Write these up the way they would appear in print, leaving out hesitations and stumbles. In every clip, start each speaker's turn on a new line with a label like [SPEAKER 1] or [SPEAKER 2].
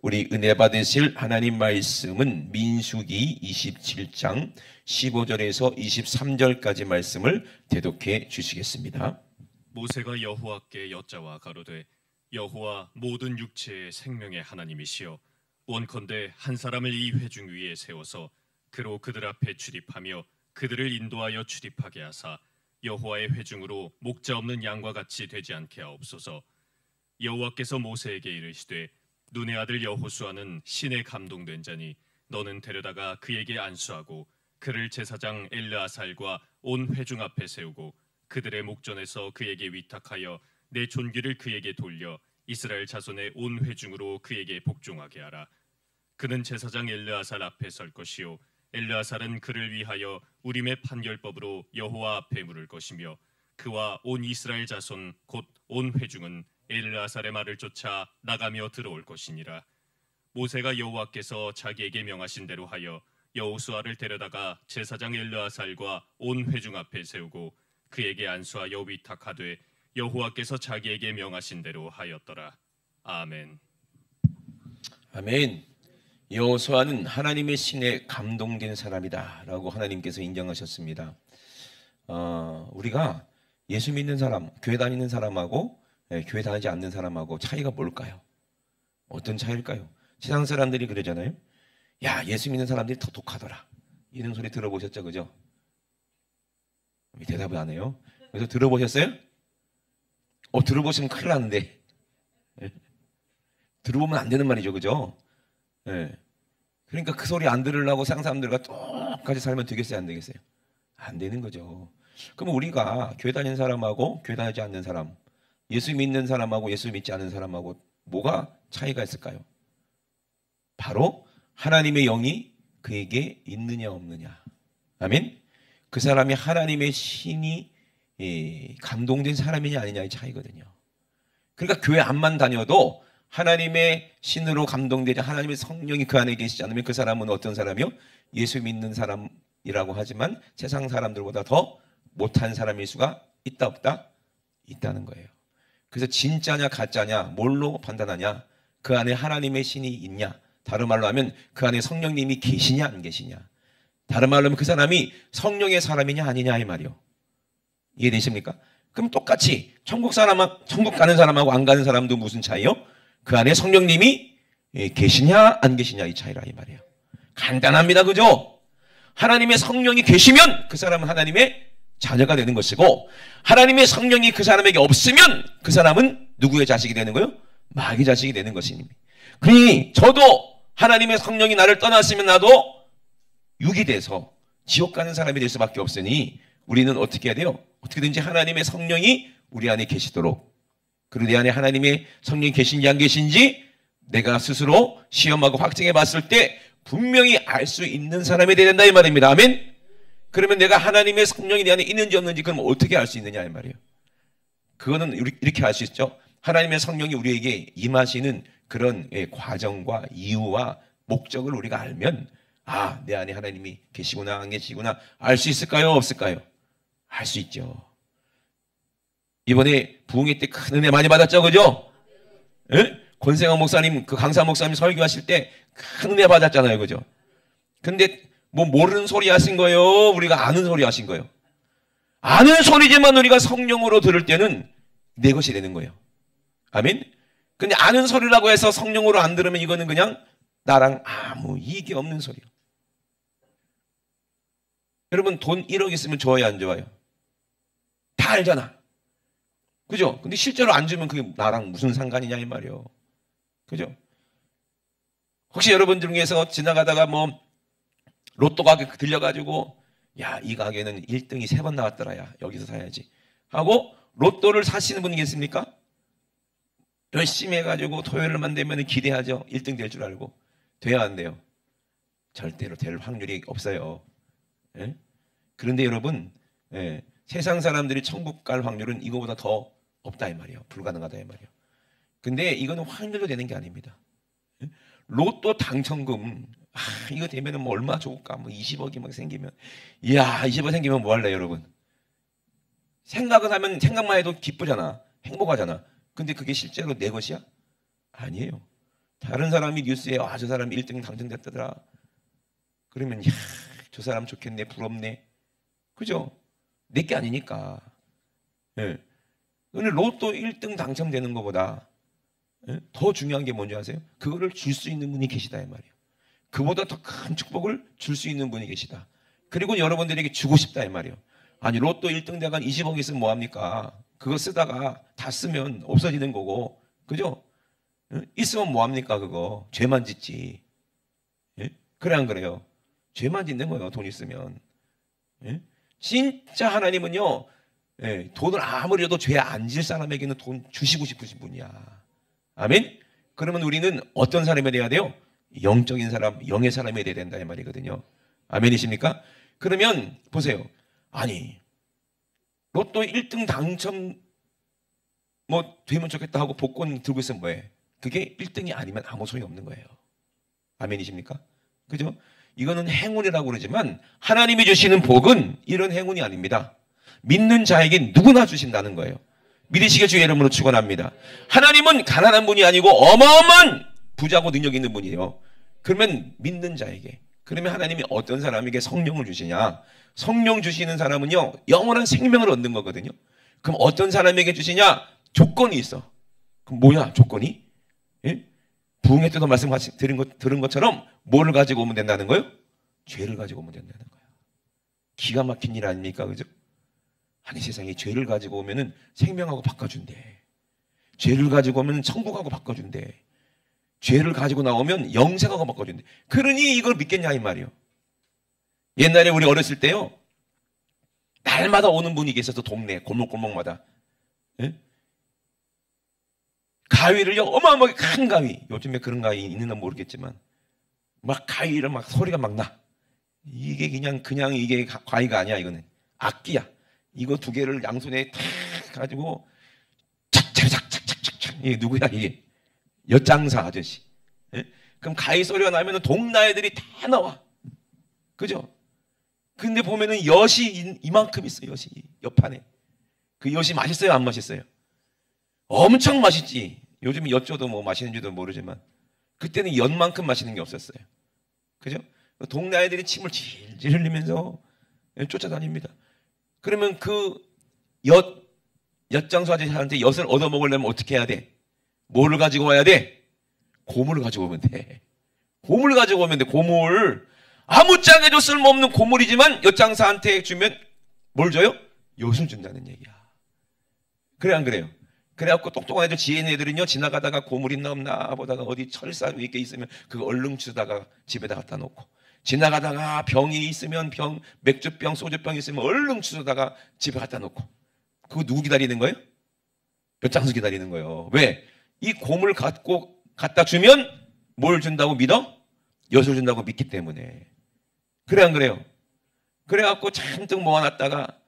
[SPEAKER 1] 우리 은혜 받으실 하나님 말씀은 민수기 27장 15절에서 23절까지 말씀을 대독해 주시겠습니다.
[SPEAKER 2] 모세가 여호와께 여짜와 가로되 여호와 모든 육체의 생명의 하나님이시여 원컨대 한 사람을 이 회중 위에 세워서 그로 그들 앞에 출입하며 그들을 인도하여 출입하게 하사 여호와의 회중으로 목자 없는 양과 같이 되지 않게 하옵소서. 여호와께서 모세에게 이르시되 눈의 아들 여호수아는 신에 감동된 자니 너는 데려다가 그에게 안수하고 그를 제사장 엘르아살과 온 회중 앞에 세우고 그들의 목전에서 그에게 위탁하여 내 존귀를 그에게 돌려 이스라엘 자손의 온 회중으로 그에게 복종하게 하라. 그는 제사장 엘르아살 앞에 설 것이요 엘르아살은 그를 위하여 우림의 판결법으로 여호와 앞에 물을 것이며 그와 온 이스라엘 자손 곧 온 회중은 엘르아살의 말을 쫓아 나가며 들어올 것이니라. 모세가 여호와께서 자기에게 명하신 대로 하여 여호수아를 데려다가 제사장 엘르아살과 온 회중 앞에 세우고 그에게 안수하여 위탁하되 여호와께서 자기에게 명하신 대로 하였더라. 아멘.
[SPEAKER 1] 아멘. 여호수아는 하나님의 신에 감동된 사람이다 라고 하나님께서 인정하셨습니다. 우리가 예수 믿는 사람, 교회 다니는 사람하고 교회 다니지 않는 사람하고 차이가 뭘까요? 어떤 차이일까요? 세상 사람들이 그러잖아요. 야, 예수 믿는 사람들이 더 독하더라. 이런 소리 들어보셨죠? 그죠? 대답을 안 해요. 그래서 들어보셨어요? 들어보시면 큰일 나는데. 들어보면 안 되는 말이죠. 그죠? 그러니까 그 소리 안 들으려고 세상 사람들과 똑같이 살면 되겠어요? 안 되겠어요? 안 되는 거죠. 그럼 우리가 교회 다니는 사람하고 교회 다니지 않는 사람, 예수 믿는 사람하고 예수 믿지 않는 사람하고 뭐가 차이가 있을까요? 바로 하나님의 영이 그에게 있느냐 없느냐. 아멘. 그 사람이 하나님의 신이 감동된 사람이냐 아니냐의 차이거든요. 그러니까 교회 안만 다녀도 하나님의 신으로 감동되지 하나님의 성령이 그 안에 계시지 않으면 그 사람은 어떤 사람이요? 예수 믿는 사람이라고 하지만 세상 사람들보다 더 못한 사람일 수가 있다 없다? 있다는 거예요. 그래서 진짜냐 가짜냐 뭘로 판단하냐? 그 안에 하나님의 신이 있냐? 다른 말로 하면 그 안에 성령님이 계시냐 안 계시냐? 다른 말로 하면 그 사람이 성령의 사람이냐 아니냐 이 말이요. 이해되십니까? 그럼 똑같이 천국 가는 사람하고 안 가는 사람도 무슨 차이요? 그 안에 성령님이 계시냐 안 계시냐 이 차이라 이 말이에요. 간단합니다. 그죠? 하나님의 성령이 계시면 그 사람은 하나님의 자녀가 되는 것이고 하나님의 성령이 그 사람에게 없으면 그 사람은 누구의 자식이 되는 거예요? 마귀 자식이 되는 것입니다. 그러니 저도 하나님의 성령이 나를 떠났으면 나도 육이 돼서 지옥 가는 사람이 될 수밖에 없으니 우리는 어떻게 해야 돼요? 어떻게든지 하나님의 성령이 우리 안에 계시도록, 그리고 내 안에 하나님의 성령이 계신지 안 계신지 내가 스스로 시험하고 확증해 봤을 때 분명히 알 수 있는 사람이 되야 된다 이 말입니다. 아멘. 그러면 내가 하나님의 성령이 내 안에 있는지 없는지 그럼 어떻게 알 수 있느냐 이 말이에요. 그거는 이렇게 알 수 있죠. 하나님의 성령이 우리에게 임하시는 그런 과정과 이유와 목적을 우리가 알면 내 안에 하나님이 계시구나 안 계시구나 알 수 있을까요? 없을까요? 알 수 있죠. 이번에 부흥회 때 큰 은혜 많이 받았죠. 그죠? 권생환 목사님, 그 강사 목사님 설교하실 때 큰 은혜 받았잖아요. 그죠? 근데 뭐 모르는 소리 하신 거예요? 우리가 아는 소리 하신 거예요? 아는 소리지만 우리가 성령으로 들을 때는 내 것이 되는 거예요. 아멘? 근데 아는 소리라고 해서 성령으로 안 들으면 이거는 그냥 나랑 아무 이익이 없는 소리예요. 여러분 돈 1억 있으면 좋아요 안 좋아요? 다 알잖아. 그죠? 근데 실제로 안 주면 그게 나랑 무슨 상관이냐 이 말이에요. 그죠? 혹시 여러분들 중에서 지나가다가 뭐 로또 가게 들려가지고 야, 이 가게는 1등이 3번 나왔더라. 야, 여기서 사야지 하고 로또를 사시는 분이 계십니까? 열심히 해가지고 토요일만 되면 기대하죠. 1등 될 줄 알고. 돼야 안 돼요? 절대로 될 확률이 없어요. 예? 그런데 여러분 세상 사람들이 천국 갈 확률은 이거보다 더 없다 이 말이에요. 불가능하다 이 말이에요. 근데 이거는 확률로 되는 게 아닙니다. 로또 당첨금 이거 되면 뭐 얼마 좋을까? 뭐 20억이 막 생기면 이야 20억 생기면 뭐 할래 여러분? 생각은 하면 생각만 해도 기쁘잖아. 행복하잖아. 근데 그게 실제로 내 것이야? 아니에요. 다른 사람이 뉴스에 저 사람이 1등 당첨됐다더라. 그러면 야, 저 사람 좋겠네, 부럽네. 그죠? 내게 아니니까. 예. 근데 로또 1등 당첨되는 것보다 더 중요한 게 뭔지 아세요? 그거를 줄 수 있는 분이 계시다 이 말이에요. 그보다 더 큰 축복을 줄 수 있는 분이 계시다. 그리고 여러분들에게 주고 싶다 이 말이에요. 아니 로또 1등 대간 20억 있으면 뭐합니까? 그거 쓰다가 다 쓰면 없어지는 거고, 그죠? 있으면 뭐합니까? 그거 죄만 짓지. 예? 그래 안 그래요? 죄만 짓는 거예요. 돈 있으면. 예? 진짜 하나님은요, 예, 돈을 아무리 줘도 죄 안 질 사람에게는 돈 주시고 싶으신 분이야. 아멘? 그러면 우리는 어떤 사람이 돼야 돼요? 영적인 사람, 영의 사람이 돼야 된다 이 말이거든요. 아멘이십니까? 그러면 보세요. 아니 로또 1등 당첨 뭐 되면 좋겠다 하고 복권 들고 있으면 뭐해? 그게 1등이 아니면 아무 소용이 없는 거예요. 아멘이십니까? 그죠? 이거는 행운이라고 그러지만 하나님이 주시는 복은 이런 행운이 아닙니다. 믿는 자에게 누구나 주신다는 거예요. 믿으시길 주의 이름으로 축원합니다. 하나님은 가난한 분이 아니고 어마어마한 부자고 능력 있는 분이에요. 그러면 믿는 자에게, 그러면 하나님이 어떤 사람에게 성령을 주시냐? 성령 주시는 사람은요 영원한 생명을 얻는 거거든요. 그럼 어떤 사람에게 주시냐? 조건이 있어. 그럼 뭐야 조건이? 예? 부흥회 때도 들은 것처럼 뭐를 가지고 오면 된다는 거예요? 죄를 가지고 오면 된다는 거예요. 기가 막힌 일 아닙니까? 그죠? 아니 세상에 죄를 가지고 오면은 생명하고 바꿔준대. 죄를 가지고 오면 천국하고 바꿔준대. 죄를 가지고 나오면 영생하고 바꿔준대. 그러니 이걸 믿겠냐 이 말이요. 옛날에 우리 어렸을 때요, 날마다 오는 분이 계셔서 동네 골목골목마다, 예? 가위를요 어마어마하게 큰 가위, 요즘에 그런 가위 있는지 모르겠지만 막 가위를 막 소리가 막 나. 이게 그냥 이게 가위가 아니야. 이거는 악기야. 이거 두 개를 양손에 탁 가지고 착착착착착착. 이게 누구야 이게? 엿장사 아저씨. 예? 그럼 가위 소리가 나면은 동네 애들이 다 나와. 그죠? 근데 보면은 엿이 이만큼 있어. 엿이 옆판에. 그 엿이 맛있어요 안 맛있어요? 엄청 맛있지. 요즘 엿줘도 뭐 맛있는지도 모르지만 그때는 엿만큼 맛있는 게 없었어요. 그죠? 동네 아이들이 침을 질질 흘리면서 쫓아다닙니다. 그러면 그 엿장수 아저씨한테 엿을 얻어먹으려면 어떻게 해야 돼? 뭐를 가지고 와야 돼? 고물을 가지고 오면 돼. 고물 가지고 오면 돼. 고물. 아무짝에도 쓸모없는 고물이지만 엿장사한테 주면 뭘 줘요? 엿을 준다는 얘기야. 그래 안 그래요? 그래갖고 똑똑한 애들, 지혜 있는 애들은요 지나가다가 고물 있나 없나 보다가 어디 철사 위에 게 있으면 그거 얼른 주다가 집에다 갖다 놓고, 지나가다가 병이 있으면 맥주병 소주병 있으면 얼른 주다가 집에 갖다 놓고. 그거 누구 기다리는 거예요? 엿장수 기다리는 거예요. 왜? 이 고물 갖다 주면 뭘 준다고 믿어? 엿을 준다고 믿기 때문에. 그래 안 그래요? 그래갖고 잔뜩 모아놨다가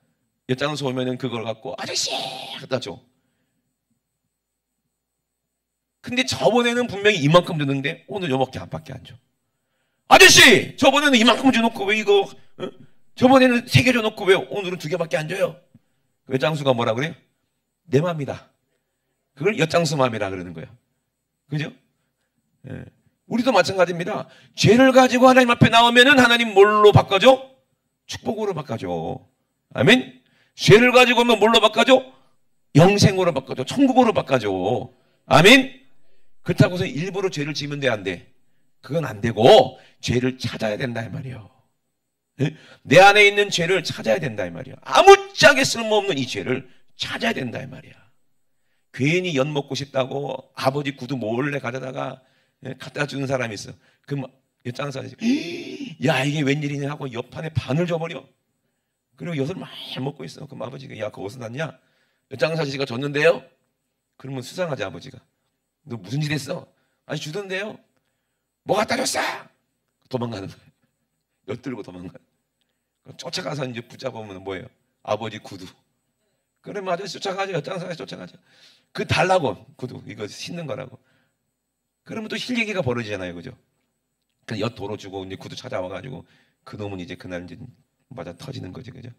[SPEAKER 1] 엿장수 오면은 그걸 갖고 아저씨 갖다 줘. 근데 저번에는 분명히 이만큼 줬는데 오늘 요밖에 안 줘. 아저씨 저번에는 이만큼 줘놓고 왜 이거 저번에는 3개 줘놓고 왜 오늘은 2개밖에 안 줘요? 엿장수가 뭐라 그래요? 내 맘이다. 그걸 엿장수 맘이라 그러는 거예요. 그죠? 예. 우리도 마찬가지입니다. 죄를 가지고 하나님 앞에 나오면은 하나님 뭘로 바꿔줘? 축복으로 바꿔줘. 아멘? 죄를 가지고 오면 뭘로 바꿔줘? 영생으로 바꿔줘. 천국으로 바꿔줘. 아멘? 그렇다고 해서 일부러 죄를 지으면 돼, 안 돼? 그건 안 되고 죄를 찾아야 된다 이 말이에요. 예? 내 안에 있는 죄를 찾아야 된다 이 말이에요. 아무짝에 쓸모없는 이 죄를 찾아야 된다 이 말이야. 괜히 엿 먹고 싶다고 아버지 구두 몰래 가져다가 갖다 주는 사람이 있어. 그럼 엿장사지, 야 이게 웬일이냐 하고 옆판에 반을 줘버려. 그리고 엿을 많이 먹고 있어. 그럼 아버지가 야 그거 어디서 났냐? 엿장사씨가 줬는데요. 그러면 수상하지 아버지가. 너 무슨 짓 했어? 아니 주던데요. 뭐 갖다 줬어? 도망가는 거예요. 엿들고 도망가는 거예요. 쫓아가서 이제 붙잡으면 뭐예요? 아버지 구두. 그러면 아저씨 쫓아가죠. 엿장사가 쫓아가죠. 그 달라고 구두 이거 신는 거라고. 그러면 또 힐얘기가 벌어지잖아요, 그죠? 그 엿 도로 주고 이제 구두 찾아와가지고 그 놈은 이제 그날 이제 맞아 터지는 거지, 그죠?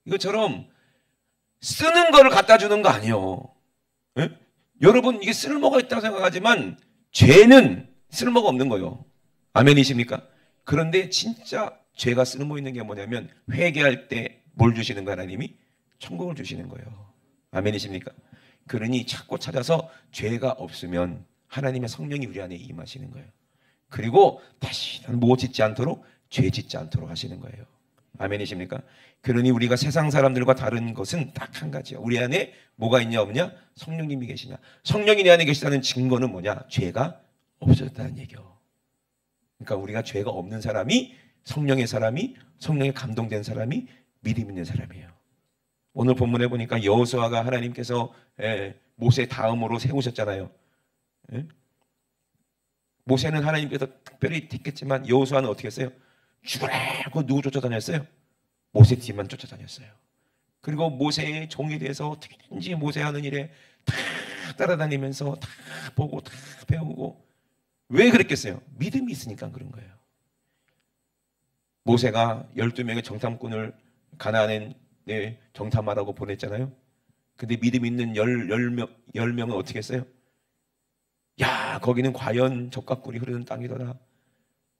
[SPEAKER 1] 이것처럼 쓰는 거를 갖다 주는 거 아니에요. 예? 여러분 이게 쓸모가 있다고 생각하지만 죄는 쓸모가 없는 거예요. 아멘이십니까? 그런데 진짜 죄가 쓸모 있는 게 뭐냐면 회개할 때 뭘 주시는 거예요? 하나님이 천국을 주시는 거예요. 아멘이십니까? 그러니 찾고 찾아서 죄가 없으면 하나님의 성령이 우리 안에 임하시는 거예요. 그리고 다시는 뭐 짓지 않도록 죄 짓지 않도록 하시는 거예요. 아멘이십니까? 그러니 우리가 세상 사람들과 다른 것은 딱 한 가지야. 우리 안에 뭐가 있냐 없냐? 성령님이 계시냐. 성령이 내 안에 계시다는 증거는 뭐냐? 죄가 없어졌다는 얘기요. 그러니까 우리가 죄가 없는 사람이 성령의 사람이 성령에 감동된 사람이 믿음 있는 사람이에요. 오늘 본문에 보니까 여호수아가 하나님께서 모세 다음으로 세우셨잖아요. 모세는 하나님께서 특별히 택했지만 여호수아는 어떻게 했어요? 죽으라! 그 누구 쫓아다녔어요? 모세 뒤만 쫓아다녔어요. 그리고 모세의 종이 돼서 어떻게든지 모세 하는 일에 다 따라다니면서 다 보고 다 배우고. 왜 그랬겠어요? 믿음이 있으니까 그런 거예요. 모세가 12명의 정탐꾼을 가나안에 정탐하라고 보냈잖아요. 근데 믿음 있는 10명은 어떻게 했어요? 야, 거기는 과연 젖과 꿀이 흐르는 땅이더라.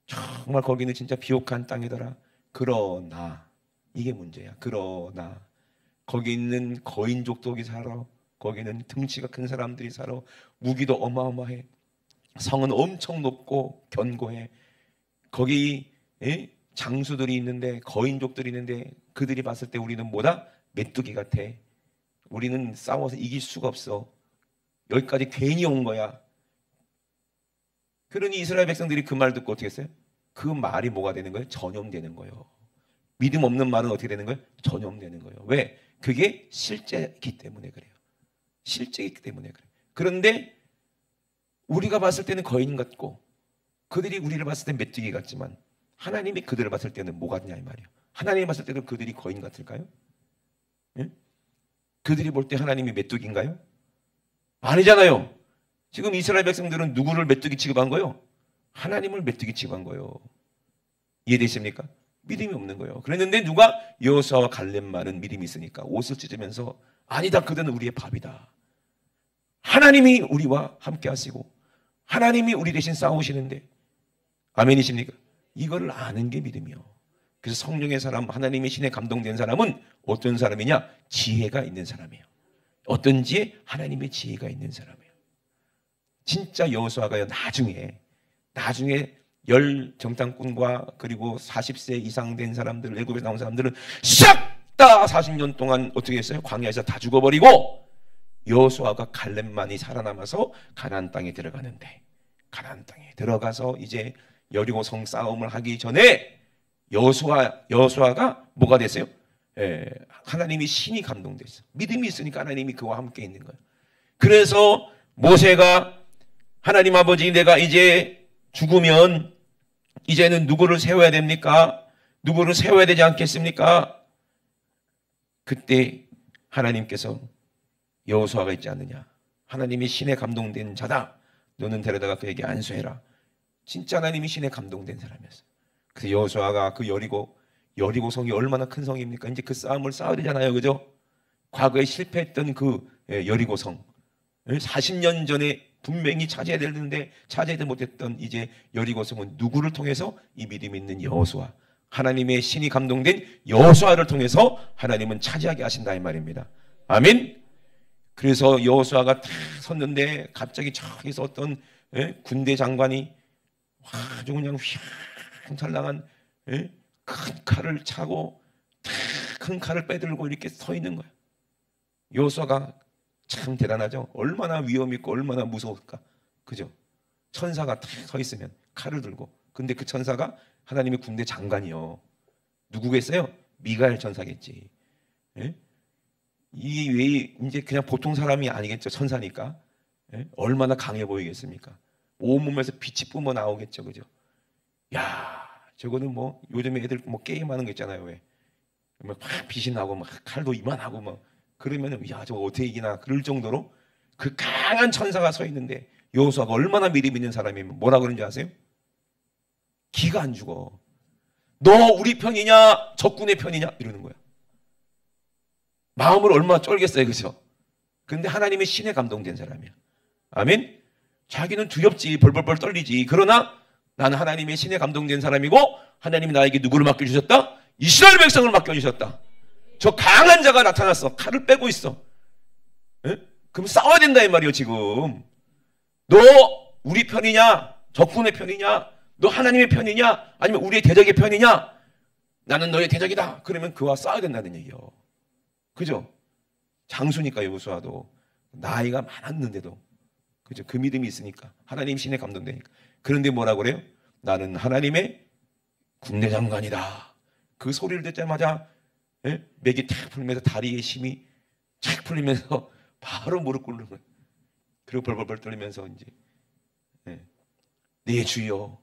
[SPEAKER 1] 정말 거기는 진짜 비옥한 땅이더라. 그러나 이게 문제야. 그러나 거기 있는 거인족들이 살아. 거기는 등치가 큰 사람들이 살아. 무기도 어마어마해. 성은 엄청 높고 견고해. 거기 장수들이 있는데, 거인족들이 있는데, 그들이 봤을 때 우리는 뭐다? 메뚜기 같아. 우리는 싸워서 이길 수가 없어. 여기까지 괜히 온 거야. 그러니 이스라엘 백성들이 그 말 듣고 어떻게 했어요? 그 말이 뭐가 되는 거예요? 전염되는 거예요. 믿음 없는 말은 어떻게 되는 거예요? 전염되는 거예요. 왜? 그게 실제이기 때문에 그래요. 실제이기 때문에 그래요. 그런데 우리가 봤을 때는 거인 같고 그들이 우리를 봤을 때 메뚜기 같지만 하나님이 그들을 봤을 때는 뭐 같냐 이 말이에요. 하나님이 봤을 때는 그들이 거인 같을까요? 예? 그들이 볼 때 하나님이 메뚜기인가요? 아니잖아요. 지금 이스라엘 백성들은 누구를 메뚜기 취급한 거예요? 하나님을 메뚜기 취급한 거예요. 이해되십니까? 믿음이 없는 거예요. 그랬는데 누가? 여호수아와 갈렙만은 믿음이 있으니까 옷을 찢으면서 아니다, 그들은 우리의 밥이다. 하나님이 우리와 함께 하시고 하나님이 우리 대신 싸우시는데, 아멘이십니까? 이거를 아는 게 믿음이요. 그래서 성령의 사람, 하나님의 신에 감동된 사람은 어떤 사람이냐? 지혜가 있는 사람이에요. 어떤 지혜? 하나님의 지혜가 있는 사람이에요. 진짜 여호수아가요, 나중에 10 정탐꾼과 그리고 40세 이상 된 사람들, 애굽에서 나온 사람들은 싹 다 40년 동안 어떻게 했어요? 광야에서 다 죽어버리고 여호수아가 갈렙만이 살아남아서 가나안 땅에 들어가는데, 가나안 땅에 들어가서 이제 여리고 성 싸움을 하기 전에 여호수아가 뭐가 됐어요? 하나님이 신이 감동됐어요. 믿음이 있으니까 하나님이 그와 함께 있는 거예요. 그래서 모세가 하나님 아버지, 내가 이제 죽으면 이제는 누구를 세워야 됩니까? 누구를 세워야 되지 않겠습니까? 그때 하나님께서 여호수아가 있지 않느냐, 하나님이 신에 감동된 자다, 너는 데려다가 그에게 안수해라. 진짜 하나님이 신에 감동된 사람이었어요. 그래서 여호수아가 그 여리고 성이 얼마나 큰 성입니까? 이제 그 싸움을 싸워야 되잖아요, 그죠? 과거에 실패했던 그 여리고 성, 40년 전에 분명히 차지해야 되는데 차지하지 못했던 이제 여리고 성은 누구를 통해서? 이 믿음 있는 여호수아, 하나님의 신이 감동된 여호수아를 통해서 하나님은 차지하게 하신다 이 말입니다. 아멘. 그래서 여호수아가 탁 섰는데 갑자기 저기서 어떤 군대 장관이 아주 그냥 휘황찬란한 큰 칼을 차고 큰 칼을 빼들고 이렇게 서 있는 거예요. 여호수아가 참 대단하죠. 얼마나 위험 있고 얼마나 무서울까, 그죠? 천사가 탁 서 있으면 칼을 들고. 근데 그 천사가 하나님의 군대 장관이요. 누구겠어요? 미가엘 천사겠지. 이 왜 이제 그냥 보통 사람이 아니겠죠. 천사니까. 얼마나 강해 보이겠습니까? 온몸에서 빛이 뿜어 나오겠죠, 그죠? 야, 저거는 뭐 요즘에 애들 뭐 게임하는 거 있잖아요. 왜? 막 빛이 나고 막 칼도 이만하고 막 그러면은 야, 저거 어떻게 이기나 그럴 정도로 그 강한 천사가 서 있는데 여호수아가 얼마나 믿음 있는 사람이면 뭐라 그런지 아세요? 기가 안 죽어. 너 우리 편이냐 적군의 편이냐 이러는 거야. 마음을 얼마나 쫄겠어요, 그죠? 근데 하나님의 신에 감동된 사람이야. 아멘. 자기는 두렵지, 벌벌벌 떨리지. 그러나 나는 하나님의 신에 감동된 사람이고 하나님이 나에게 누구를 맡겨주셨다? 이스라엘 백성을 맡겨주셨다. 저 강한 자가 나타났어. 칼을 빼고 있어. 에? 그럼 싸워야 된다 이 말이에요. 지금 너 우리 편이냐, 적군의 편이냐, 너 하나님의 편이냐, 아니면 우리의 대적의 편이냐? 나는 너의 대적이다. 그러면 그와 싸워야 된다는 얘기요. 그죠? 장수니까 여호수아도 나이가 많았는데도, 그죠? 그 믿음이 있으니까, 하나님 신에 감동되니까. 그런데 뭐라고 그래요? 나는 하나님의 군대 장관이다. 그 소리를 듣자마자 맥이 탁 풀리면서 다리에 힘이 착 풀리면서 바로 무릎 꿇는 거예요. 그리고 벌벌벌 떨리면서 이제 네 주여,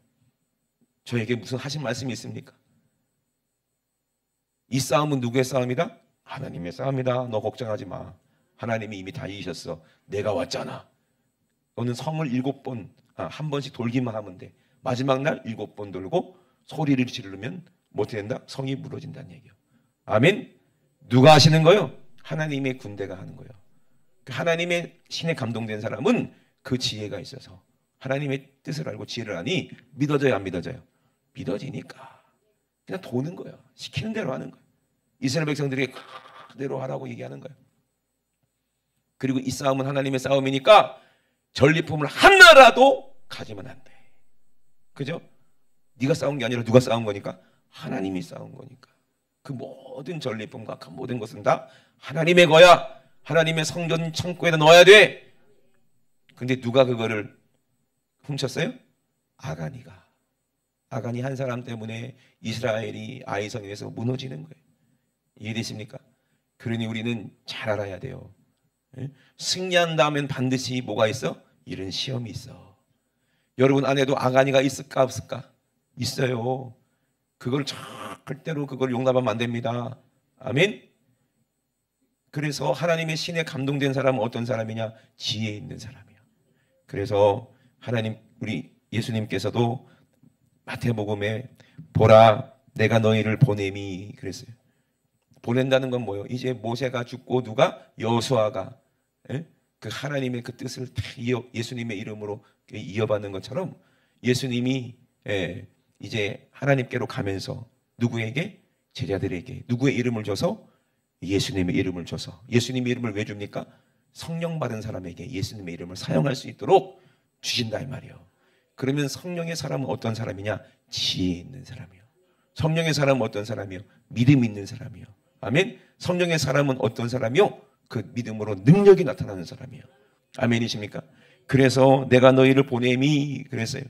[SPEAKER 1] 저에게 무슨 하신 말씀이 있습니까? 이 싸움은 누구의 싸움이다? 하나님의 싸움이다. 너 걱정하지 마. 하나님이 이미 다 이기셨어. 내가 왔잖아. 너는 성을 7번, 한 번씩 돌기만 하면 돼. 마지막 날 7번 돌고 소리를 지르면 뭐 어떻게 된다? 성이 무너진다는 얘기예요. 아멘. 누가 하시는 거요? 하나님의 군대가 하는 거예요. 하나님의 신에 감동된 사람은 그 지혜가 있어서 하나님의 뜻을 알고 지혜를 아니 믿어져요, 안 믿어져요? 믿어지니까 그냥 도는 거예요. 시키는 대로 하는 거예요. 이스라엘 백성들에게 그대로 하라고 얘기하는 거예요. 그리고 이 싸움은 하나님의 싸움이니까 전리품을 하나라도 가지면 안 돼. 그죠? 네가 싸운 게 아니라 누가 싸운 거니까? 하나님이 싸운 거니까. 그 모든 전리품과 그 모든 것은 다 하나님의 거야. 하나님의 성전 창고에다 넣어야 돼. 근데 누가 그거를 훔쳤어요? 아간이가. 아간이 한 사람 때문에 이스라엘이 아이성에서 무너지는 거예요. 이해되십니까? 그러니 우리는 잘 알아야 돼요. 승리한다면 반드시 뭐가 있어? 이런 시험이 있어. 여러분 안에도 아간이가 있을까 없을까? 있어요. 그걸 절대로 그걸 용납하면 안 됩니다. 아멘. 그래서 하나님의 신에 감동된 사람은 어떤 사람이냐? 지혜 있는 사람이야. 그래서 하나님, 우리 예수님께서도 마태복음에 보라 내가 너희를 보냄이 그랬어요. 보낸다는 건 뭐예요? 이제 모세가 죽고 누가? 여호수아가 그 하나님의 그 뜻을 다 예수님의 이름으로 이어받는 것처럼 예수님이 이제 하나님께로 가면서 누구에게? 제자들에게 누구의 이름을 줘서? 예수님의 이름을 줘서. 예수님의 이름을 왜 줍니까? 성령 받은 사람에게 예수님의 이름을 사용할 수 있도록 주신다 이 말이에요. 그러면 성령의 사람은 어떤 사람이냐? 지혜 있는 사람이요. 성령의 사람은 어떤 사람이요? 믿음 있는 사람이요. 아멘. 성령의 사람은 어떤 사람이요? 그 믿음으로 능력이 나타나는 사람이요. 아멘이십니까? 그래서 내가 너희를 보냄이 그랬어요.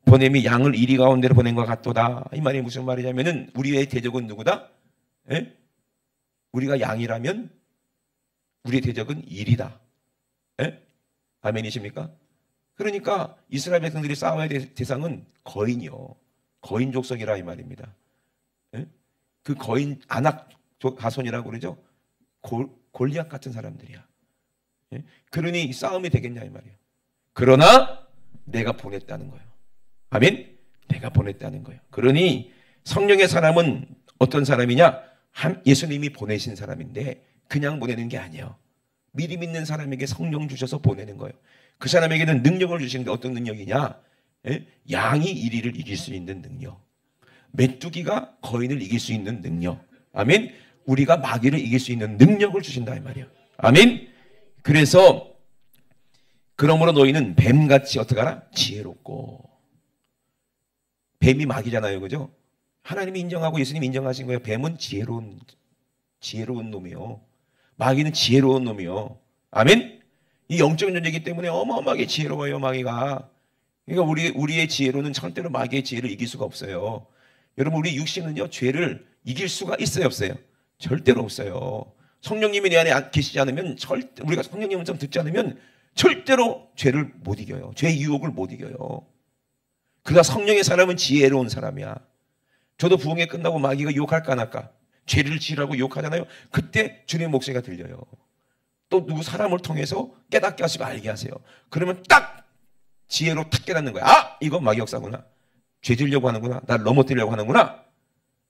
[SPEAKER 1] 보냄이 양을 이리 가운데로 보낸 것 같도다. 이 말이 무슨 말이냐면은 우리의 대적은 누구다? 우리가 양이라면 우리의 대적은 일이다. 아멘이십니까? 그러니까 이스라엘 백성들이 싸워야 될 대상은 거인이요. 거인 족속이라 이 말입니다. 그 거인 아낙 가손이라고 그러죠. 골리앗 같은 사람들이야. 그러니 싸움이 되겠냐 이 말이에요. 그러나 내가 보냈다는 거예요. 아멘. 내가 보냈다는 거예요. 그러니 성령의 사람은 어떤 사람이냐? 예수님이 보내신 사람인데 그냥 보내는 게 아니에요. 믿음 있는 사람에게 성령 주셔서 보내는 거예요. 그 사람에게는 능력을 주시는데 어떤 능력이냐? 양이 이리를 이길 수 있는 능력, 메뚜기가 거인을 이길 수 있는 능력, 아멘. 우리가 마귀를 이길 수 있는 능력을 주신다 이 말이에요. 아멘. 그래서 그러므로 너희는 뱀같이 어떻게 하라? 지혜롭고. 뱀이 마귀잖아요, 그죠? 하나님이 인정하고 예수님이 인정하신 거예요. 뱀은 지혜로운 놈이요. 마귀는 지혜로운 놈이요. 아멘. 이 영적 존재이기 때문에 어마어마하게 지혜로워요, 마귀가. 그러니까 우리의 지혜로는 절대로 마귀의 지혜를 이길 수가 없어요. 여러분, 우리 육신은요, 죄를 이길 수가 있어요, 없어요? 절대로 없어요. 성령님이 내 안에 계시지 않으면 우리가 성령님을 좀 듣지 않으면 절대로 죄를 못 이겨요. 죄의 유혹을 못 이겨요. 그러나 성령의 사람은 지혜로운 사람이야. 저도 부흥회 끝나고 마귀가 유혹할까 안 할까? 죄를 지으라고 유혹하잖아요. 그때 주님의 목소리가 들려요. 또 누구 사람을 통해서 깨닫게 하시고 알게 하세요. 그러면 딱 지혜로 탁 깨닫는 거야. 아! 이거 마귀 역사구나. 죄 지으려고 하는구나. 나를 넘어뜨리려고 하는구나.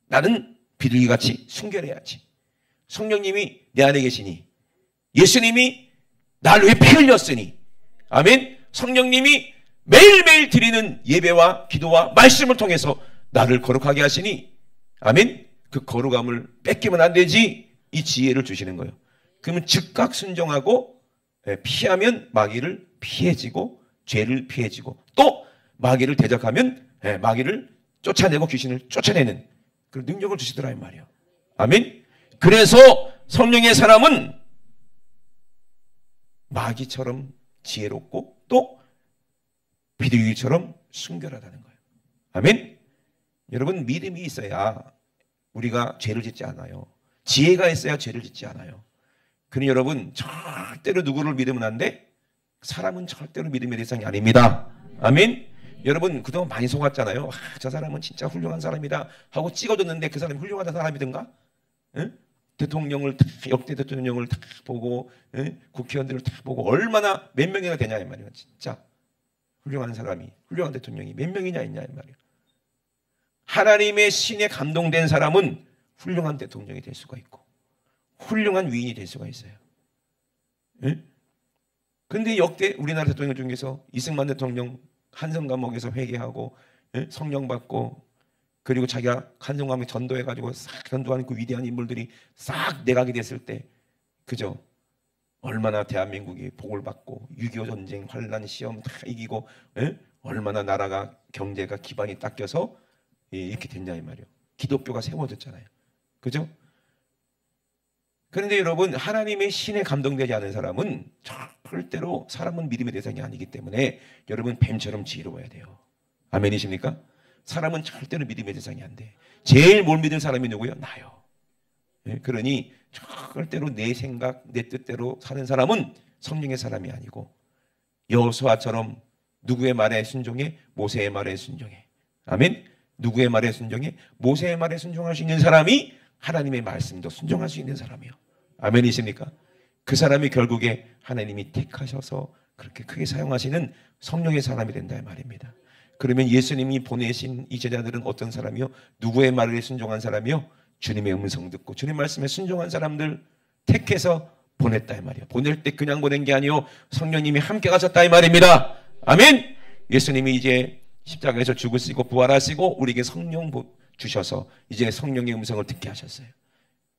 [SPEAKER 1] 나는 비둘기같이 순결해야지. 성령님이 내 안에 계시니, 예수님이 나를 위해 피 흘렸으니, 아멘. 성령님이 매일매일 드리는 예배와 기도와 말씀을 통해서 나를 거룩하게 하시니 아멘. 그 거룩함을 뺏기면 안 되지. 이 지혜를 주시는 거예요. 그러면 즉각 순종하고 피하면 마귀를 피해지고 죄를 피해지고 또 마귀를 대적하면 마귀를 쫓아내고 귀신을 쫓아내는 그런 능력을 주시더라 이 말이에요. 아멘. 그래서 성령의 사람은 마귀처럼 지혜롭고 또 비둘기처럼 순결하다는 거예요. 아멘. 여러분 믿음이 있어야 우리가 죄를 짓지 않아요. 지혜가 있어야 죄를 짓지 않아요. 그러니 여러분 절대로 누구를 믿으면 안 돼? 사람은 절대로 믿음의 대상이 아닙니다. 아멘. 여러분 그동안 많이 속았잖아요. 저 사람은 진짜 훌륭한 사람이다 하고 찍어줬는데 그 사람이 훌륭하다 사람이든가? 응? 대통령을 역대 대통령을 다 보고 국회의원들을 다 보고 얼마나 몇 명이나 되냐 이 말이에요. 진짜 훌륭한 사람이 훌륭한 대통령이 몇 명이냐 있냐 이 말이에요. 하나님의 신에 감동된 사람은 훌륭한 대통령이 될 수가 있고 훌륭한 위인이 될 수가 있어요. 그런데 역대 우리나라 대통령 중에서 이승만 대통령 한성 감옥에서 회개하고 성령 받고 그리고 자기가 한성 감옥에 전도해가지고 싹 전도하는 그 위대한 인물들이 싹 내각이 됐을 때 그죠? 얼마나 대한민국이 복을 받고 6.25 전쟁 환란 시험 다 이기고 얼마나 나라가 경제가 기반이 닦여서 이렇게 됐냐 이 말이에요. 기독교가 세워졌잖아요. 그죠? 그런데 여러분 하나님의 신에 감동되지 않은 사람은 절대로 사람은 믿음의 대상이 아니기 때문에 여러분 뱀처럼 지혜로워야 돼요. 아멘이십니까? 사람은 절대로 믿음의 대상이 안 돼. 제일 못 믿은 사람이 누구예요? 나요. 그러니 절대로 내 생각 내 뜻대로 사는 사람은 성령의 사람이 아니고 여호수아처럼 누구의 말에 순종해? 모세의 말에 순종해. 아멘. 누구의 말에 순종해? 모세의 말에 순종할 수 있는 사람이 하나님의 말씀도 순종할 수 있는 사람이요. 아멘이십니까? 그 사람이 결국에 하나님이 택하셔서 그렇게 크게 사용하시는 성령의 사람이 된다 이 말입니다. 그러면 예수님이 보내신 이 제자들은 어떤 사람이요? 누구의 말에 순종한 사람이요? 주님의 음성 듣고 주님 말씀에 순종한 사람들 택해서 보냈다 이 말이에요. 보낼 때 그냥 보낸 게 아니요 성령님이 함께 가셨다 이 말입니다. 아멘. 예수님이 이제 십자가에서 죽으시고 부활하시고 우리에게 성령 주셔서 이제 성령의 음성을 듣게 하셨어요.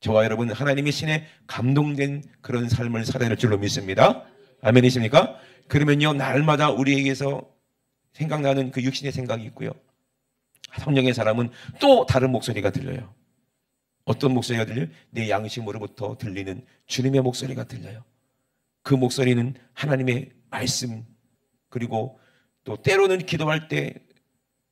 [SPEAKER 1] 저와 여러분 하나님의 신에 감동된 그런 삶을 살아야 할 줄로 믿습니다. 아멘이십니까? 그러면요 날마다 우리에게서 생각나는 그 육신의 생각이 있고요. 성령의 사람은 또 다른 목소리가 들려요. 어떤 목소리가 들려요? 내 양심으로부터 들리는 주님의 목소리가 들려요. 그 목소리는 하나님의 말씀 그리고 또 때로는 기도할 때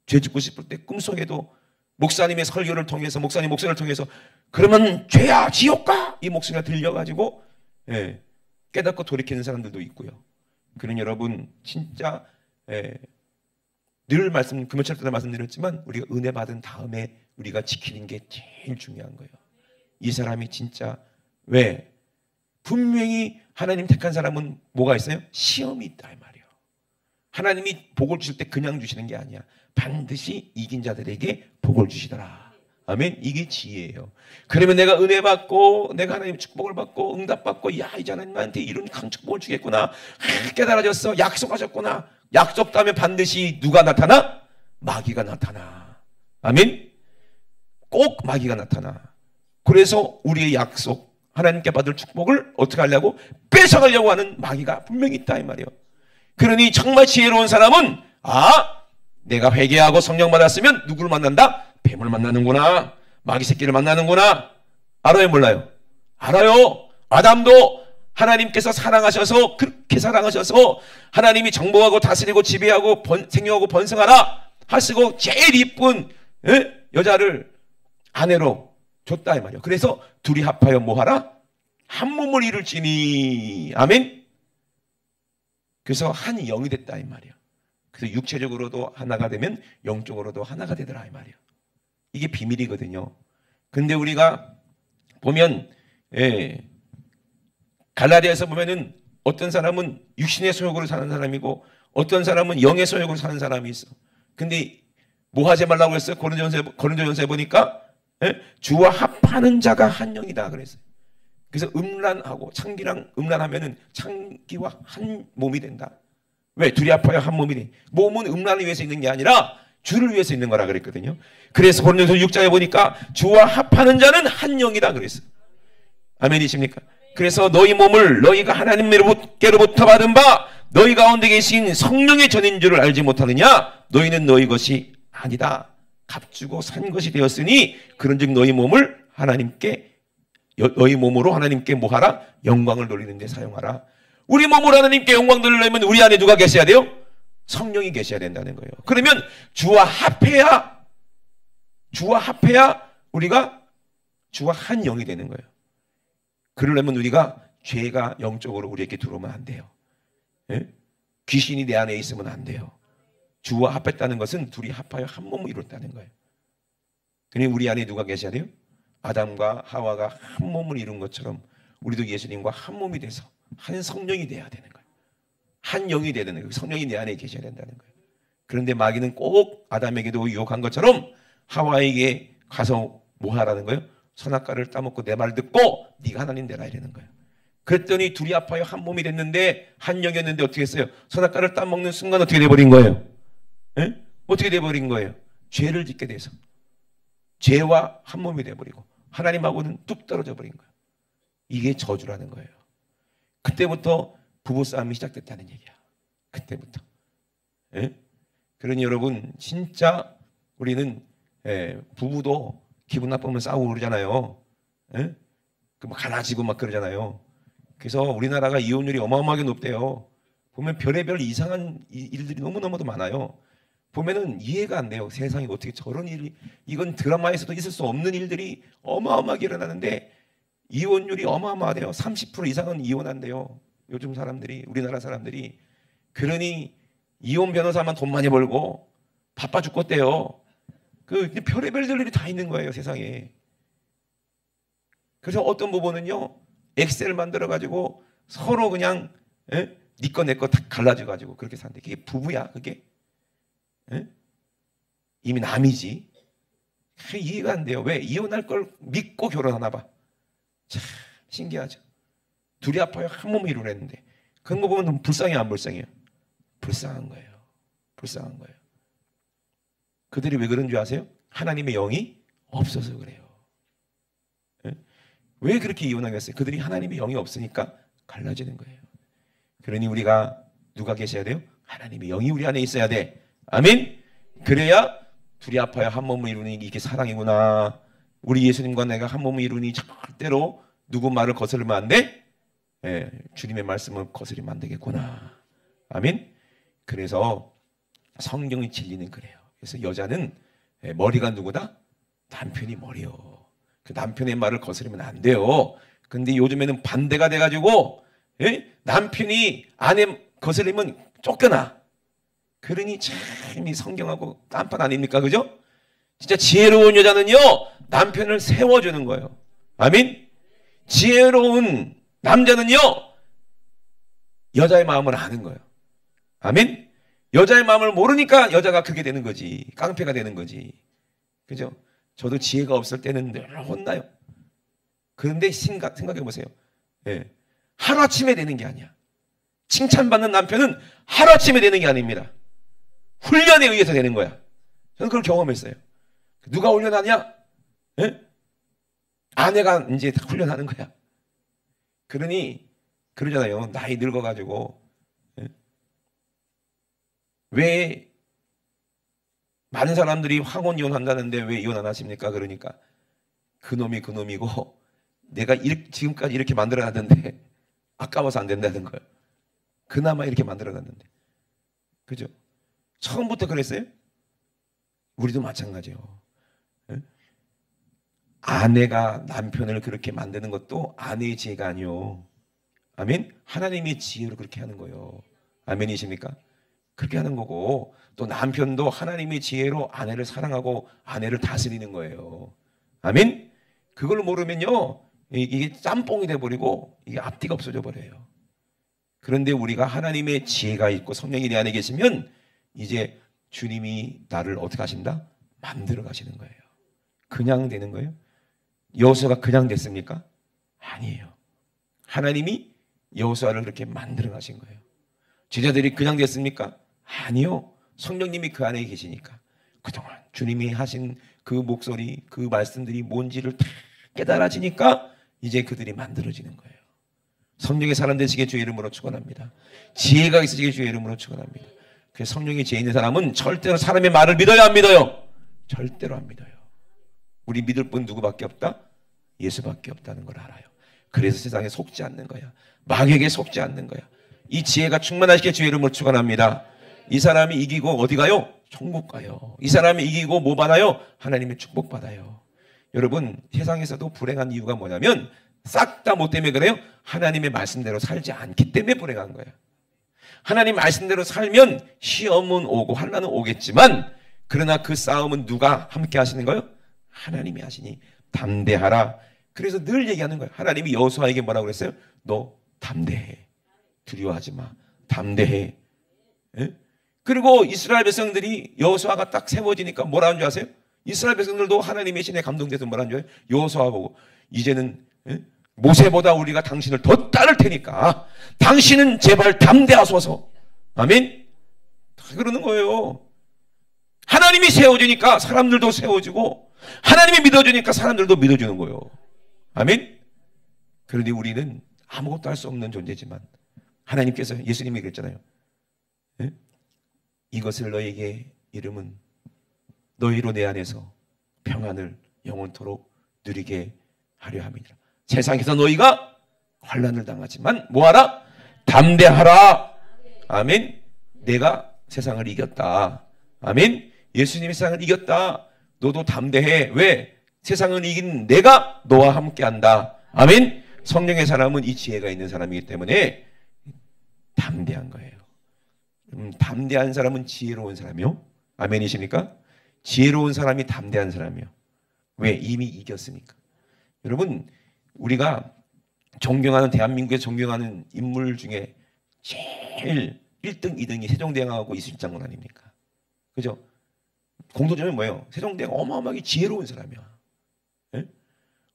[SPEAKER 1] 죄 짓고 싶을 때 꿈속에도 목사님의 설교를 통해서 목사님 목소리를 통해서 그러면 죄야 지옥 가! 이 목소리가 들려가지고 깨닫고 돌이키는 사람들도 있고요. 그러니 여러분 진짜 늘 금요철 때도 말씀드렸지만 우리가 은혜 받은 다음에 우리가 지키는 게 제일 중요한 거예요. 이 사람이 진짜 왜? 분명히 하나님 택한 사람은 뭐가 있어요? 시험이 있다 이 말이에요. 하나님이 복을 주실 때 그냥 주시는 게 아니야. 반드시 이긴 자들에게 복을 주시더라. 아멘. 이게 지혜예요. 그러면 내가 은혜 받고 내가 하나님의 축복을 받고 응답받고 야 이제 하나님한테 이런 큰 축복을 주겠구나. 깨달아졌어. 약속하셨구나. 약속하면 반드시 누가 나타나? 마귀가 나타나. 아멘. 꼭 마귀가 나타나. 그래서 우리의 약속 하나님께 받을 축복을 어떻게 하려고? 뺏어가려고 하는 마귀가 분명히 있다 이 말이에요. 그러니 정말 지혜로운 사람은 내가 회개하고 성령 받았으면 누구를 만난다? 뱀을 만나는구나. 마귀 새끼를 만나는구나. 알아요 몰라요? 알아요. 아담도 하나님께서 사랑하셔서 그렇게 사랑하셔서 하나님이 정복하고 다스리고 지배하고 생육하고 번성하라 하시고 제일 이쁜 여자를 아내로 줬다 이 말이에요. 그래서 둘이 합하여 뭐하라? 한 몸을 이룰지니. 아멘. 그래서 한 영이 됐다 이 말이에요. 그래서 육체적으로도 하나가 되면 영적으로도 하나가 되더라 이 말이에요. 이게 비밀이거든요. 근데 우리가 보면 갈라디아에서 보면은 어떤 사람은 육신의 소욕으로 사는 사람이고 어떤 사람은 영의 소욕으로 사는 사람이 있어. 근데 뭐 하지 말라고 했어요? 고린도전서에 보니까 주와 합하는 자가 한 영이다 그랬어요. 그래서 음란하고 창기랑 음란하면은 창기와 한 몸이 된다. 왜? 둘이 아파야 한 몸이 돼. 몸은 음란을 위해서 있는 게 아니라 주를 위해서 있는 거라 그랬거든요. 그래서 고린도서 6장에 보니까 주와 합하는 자는 한 영이다 그랬어요. 아멘이십니까? 그래서 너희 몸을 너희가 하나님께로부터 받은 바 너희 가운데 계신 성령의 전인 줄을 알지 못하느냐? 너희는 너희 것이 아니다. 값주고 산 것이 되었으니 그런즉 너희 몸을 너희 몸으로 하나님께 뭐하라? 영광을 돌리는 데 사용하라. 우리 몸으로 하나님께 영광 돌리려면 우리 안에 누가 계셔야 돼요? 성령이 계셔야 된다는 거예요. 그러면 주와 합해야 우리가 주와 한 영이 되는 거예요. 그러려면 우리가 죄가 영적으로 우리에게 들어오면 안 돼요. 예? 귀신이 내 안에 있으면 안 돼요. 주와 합했다는 것은 둘이 합하여 한 몸을 이뤘다는 거예요. 그러니 우리 안에 누가 계셔야 돼요? 아담과 하와가 한 몸을 이룬 것처럼 우리도 예수님과 한 몸이 돼서 한 성령이 돼야 되는 거예요. 한 영이 되는 거예요. 성령이 내 안에 계셔야 된다는 거예요. 그런데 마귀는 꼭 아담에게도 유혹한 것처럼 하와에게 가서 뭐 하라는 거예요? 선악과를 따먹고 내 말 듣고 네가 하나님 되라 이러는 거예요. 그랬더니 둘이 합하여 한 몸이 됐는데 한 영이었는데 어떻게 했어요? 선악과를 따먹는 순간 어떻게 돼버린 거예요? 에? 어떻게 돼버린 거예요? 죄를 짓게 돼서 죄와 한 몸이 돼버리고 하나님하고는 뚝 떨어져 버린 거예요. 이게 저주라는 거예요. 그때부터 부부싸움이 시작됐다는 얘기야. 그때부터. 에? 그러니 여러분 진짜 우리는 부부도 기분 나쁘면 싸우고 그러잖아요. 그 막 갈라지고 막 그러잖아요. 그래서 우리나라가 이혼율이 어마어마하게 높대요. 보면 별의별 이상한 일들이 너무너무도 많아요. 보면은 이해가 안 돼요. 세상에 어떻게 저런 일이, 이건 드라마에서도 있을 수 없는 일들이 어마어마하게 일어나는데 이혼율이 어마어마하대요. 30% 이상은 이혼한대요. 요즘 사람들이, 우리나라 사람들이. 그러니 이혼 변호사만 돈 많이 벌고 바빠 죽겠대요. 그 별의별 일이 다 있는 거예요, 세상에. 그래서 어떤 부부는요, 엑셀 만들어 가지고 서로 그냥 네 거 내 거 다 갈라져 가지고 그렇게 사는데 그게 부부야, 그게? 이미 남이지. 이해가 안 돼요. 왜? 이혼할 걸 믿고 결혼하나 봐. 참 신기하죠. 둘이 아파요 한 몸을 이루랬는데 그런 거 보면 불쌍해요, 안 불쌍해요? 불쌍한 거예요. 불쌍한 거예요. 그들이 왜 그런 줄 아세요? 하나님의 영이 없어서 그래요. 왜 그렇게 이혼하겠어요? 그들이 하나님의 영이 없으니까 갈라지는 거예요. 그러니 우리가 누가 계셔야 돼요? 하나님의 영이 우리 안에 있어야 돼. 아멘? 그래야 둘이 아파야 한 몸을 이루니 이게 사랑이구나. 우리 예수님과 내가 한 몸을 이루니 절대로 누구 말을 거스르면 안 돼? 주님의 말씀을 거스르면 안 되겠구나. 아멘? 그래서 성경의 진리는 그래요. 그래서 여자는 머리가 누구다? 남편이 머리요. 그 남편의 말을 거스르면 안 돼요. 근데 요즘에는 반대가 돼가지고 남편이 아내 거스르면 쫓겨나. 그러니 참 이 성경하고 딴판 아닙니까? 그죠? 진짜 지혜로운 여자는요 남편을 세워주는 거예요. 아멘? 지혜로운 남자는요 여자의 마음을 아는 거예요. 아멘? 여자의 마음을 모르니까 여자가 그게 되는 거지. 깡패가 되는 거지. 그죠? 저도 지혜가 없을 때는 늘 혼나요. 그런데 생각해 보세요. 하루아침에 되는 게 아니야. 칭찬받는 남편은 하루아침에 되는 게 아닙니다. 훈련에 의해서 되는 거야. 저는 그걸 경험했어요. 누가 훈련하냐? 아내가 이제 다 훈련하는 거야. 그러니 그러잖아요. 나이 늙어가지고 왜 많은 사람들이 황혼 이혼한다는데 왜 이혼 안 하십니까? 그러니까 그놈이 그놈이고 내가 지금까지 이렇게 만들어놨는데 아까워서 안 된다는 거예요. 그나마 이렇게 만들어놨는데. 그죠? 처음부터 그랬어요? 우리도 마찬가지예요. 아내가 남편을 그렇게 만드는 것도 아내의 지혜가 아니요. 아멘? 하나님의 지혜로 그렇게 하는 거예요. 아멘이십니까? 그렇게 하는 거고 또 남편도 하나님의 지혜로 아내를 사랑하고 아내를 다스리는 거예요. 아멘? 그걸 모르면요 이게 짬뽕이 돼버리고 이게 앞뒤가 없어져 버려요. 그런데 우리가 하나님의 지혜가 있고 성령이 내 안에 계시면 이제 주님이 나를 어떻게 하신다? 만들어 가시는 거예요. 그냥 되는 거예요? 여호수아가 그냥 됐습니까? 아니에요. 하나님이 여호수아를 그렇게 만들어 가신 거예요. 제자들이 그냥 됐습니까? 아니요. 성령님이 그 안에 계시니까 그동안 주님이 하신 그 목소리, 그 말씀들이 뭔지를 다 깨달아지니까 이제 그들이 만들어지는 거예요. 성령의 사람 되시게 주의 이름으로 축원합니다. 지혜가 있으시게 주의 이름으로 축원합니다. 그래서 성령이 지혜 있는 사람은 절대로 사람의 말을 믿어요, 안 믿어요? 절대로 안 믿어요. 우리 믿을 분 누구밖에 없다? 예수밖에 없다는 걸 알아요. 그래서 세상에 속지 않는 거야. 마귀에게 속지 않는 거야. 이 지혜가 충만하시게 주의 이름으로 축원합니다. 이 사람이 이기고 어디 가요? 천국 가요. 이 사람이 이기고 뭐 받아요? 하나님의 축복 받아요. 여러분, 세상에서도 불행한 이유가 뭐냐면 싹 다 뭐 때문에 그래요? 하나님의 말씀대로 살지 않기 때문에 불행한 거예요. 하나님 말씀대로 살면 시험은 오고 환난은 오겠지만 그러나 그 싸움은 누가 함께 하시는 거예요? 하나님이 하시니 담대하라. 그래서 늘 얘기하는 거예요. 하나님이 여호수아에게 뭐라고 그랬어요? 너 담대해. 두려워하지 마. 담대해. 예? 그리고 이스라엘 백성들이 여호수아가 딱 세워지니까 뭐라는 줄 아세요? 이스라엘 백성들도 하나님의 신에 감동돼서 뭐라는 줄 아세요? 여호수아 보고 이제는 모세보다 우리가 당신을 더 따를 테니까 당신은 제발 담대하소서. 아멘? 그러는 거예요. 하나님이 세워지니까 사람들도 세워지고 하나님이 믿어주니까 사람들도 믿어주는 거예요. 아멘? 그러니 우리는 아무것도 할 수 없는 존재지만 하나님께서 예수님이 그랬잖아요. 예? 이것을 너에게 이름은 너희로 내 안에서 평안을 영원토록 누리게 하려 함이니라. 세상에서 너희가 환난을 당하지만 뭐하라? 담대하라. 아멘. 내가 세상을 이겼다. 아멘. 예수님이 세상을 이겼다. 너도 담대해. 왜? 세상을 이긴 내가 너와 함께한다. 아멘. 성령의 사람은 이 지혜가 있는 사람이기 때문에 담대한 거예요. 담대한 사람은 지혜로운 사람이요. 아멘이십니까? 지혜로운 사람이 담대한 사람이요. 왜? 이미 이겼으니까. 여러분, 우리가 존경하는, 대한민국에 존경하는 인물 중에 제일 1등, 2등이 세종대왕하고 이순신 장군 아닙니까? 그죠? 공통점이 뭐예요? 세종대왕 어마어마하게 지혜로운 사람이야. 예?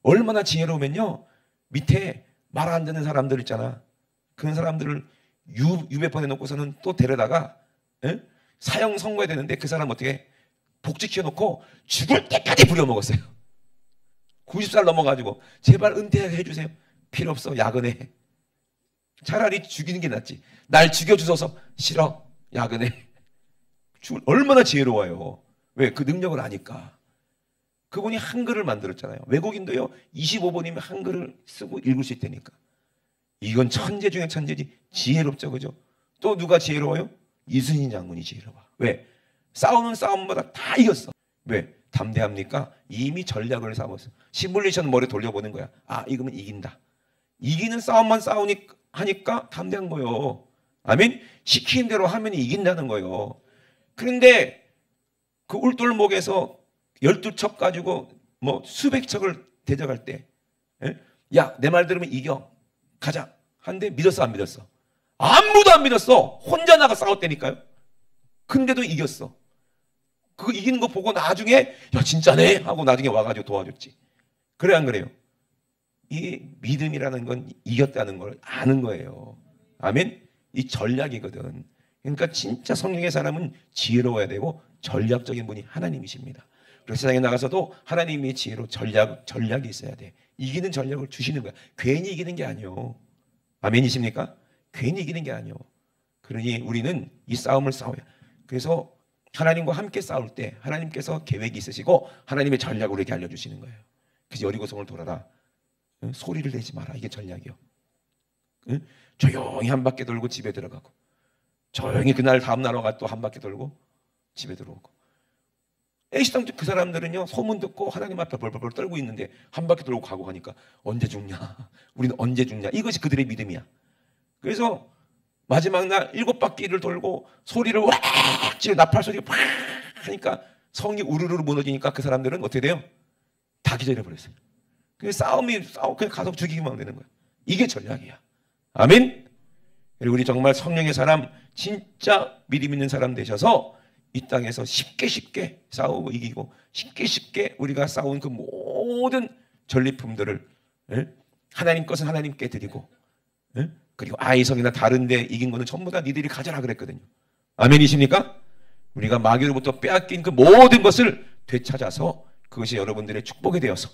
[SPEAKER 1] 얼마나 지혜로우면요, 밑에 말 안 듣는 사람들 있잖아. 그런 사람들을 유배폰에 놓고서는 또 데려다가 사형 선고해야 되는데 그 사람 어떻게 복직시켜놓고 죽을 때까지 부려먹었어요. 90살 넘어가지고 제발 은퇴하게 해주세요. 필요 없어. 야근해. 차라리 죽이는 게 낫지. 날 죽여주셔서 싫어. 야근해. 얼마나 지혜로워요. 왜? 그 능력을 아니까. 그분이 한글을 만들었잖아요. 외국인도요 25번이면 한글을 쓰고 읽을 수 있다니까. 이건 천재 중에 천재지. 지혜롭죠, 그죠? 또 누가 지혜로워요? 이순신 장군이 지혜로워. 왜? 싸우는 싸움마다 다 이겼어. 왜? 담대합니까? 이미 전략을 삼았어. 시뮬레이션 머리 돌려보는 거야. 아, 이거면 이긴다. 이기는 싸움만 하니까 담대한 거예요. 아멘? 시키는 대로 하면 이긴다는 거예요. 그런데 그 울돌목에서 12척 가지고 뭐 수백 척을 대적할 때, 야, 내 말 들으면 이겨. 가자. 한데 믿었어, 안 믿었어? 아무도 안 믿었어. 혼자 나가 싸웠다니까요. 근데도 이겼어. 그거 이기는 거 보고 나중에 야, 진짜네 하고 나중에 와가지고 도와줬지. 그래, 안 그래요? 이 믿음이라는 건 이겼다는 걸 아는 거예요. 아멘? 이 전략이거든. 그러니까 진짜 성령의 사람은 지혜로워야 되고 전략적인 분이 하나님이십니다. 그래서 세상에 나가서도 하나님의 지혜로 전략이 있어야 돼. 이기는 전략을 주시는 거야. 괜히 이기는 게 아니요. 아멘이십니까? 괜히 이기는 게 아니요. 그러니 우리는 이 싸움을 싸워야. 그래서 하나님과 함께 싸울 때 하나님께서 계획이 있으시고 하나님의 전략을 우리에게 알려주시는 거예요. 그래서 여리고성을 돌아라. 소리를 내지 마라. 이게 전략이요. 조용히 한 바퀴 돌고 집에 들어가고, 조용히 그날 다음 날 와가 또 한 바퀴 돌고 집에 들어오고. 에이시당 그 사람들은요 소문 듣고 하나님 앞에 벌벌벌 떨고 있는데 한 바퀴 돌고 가고 하니까 언제 죽냐? 우리는 언제 죽냐? 이것이 그들의 믿음이야. 그래서 마지막 날 7바퀴를 돌고 소리를 왁 지르고 나팔 소리가 팍 하니까 성이 우르르 무너지니까 그 사람들은 어떻게 돼요? 다 기절해 버렸어요. 그래서 그냥 가서 죽이기만 하면 되는 거야. 이게 전략이야. 아멘. 그리고 우리 정말 성령의 사람, 진짜 믿음 있는 사람 되셔서 이 땅에서 쉽게 싸우고 이기고 쉽게 우리가 싸운 그 모든 전리품들을 하나님 것은 하나님께 드리고 그리고 아이성이나 다른데 이긴 거는 전부 다 니들이 가져라 그랬거든요. 아멘이십니까? 우리가 마귀로부터 빼앗긴 그 모든 것을 되찾아서 그것이 여러분들의 축복이 되어서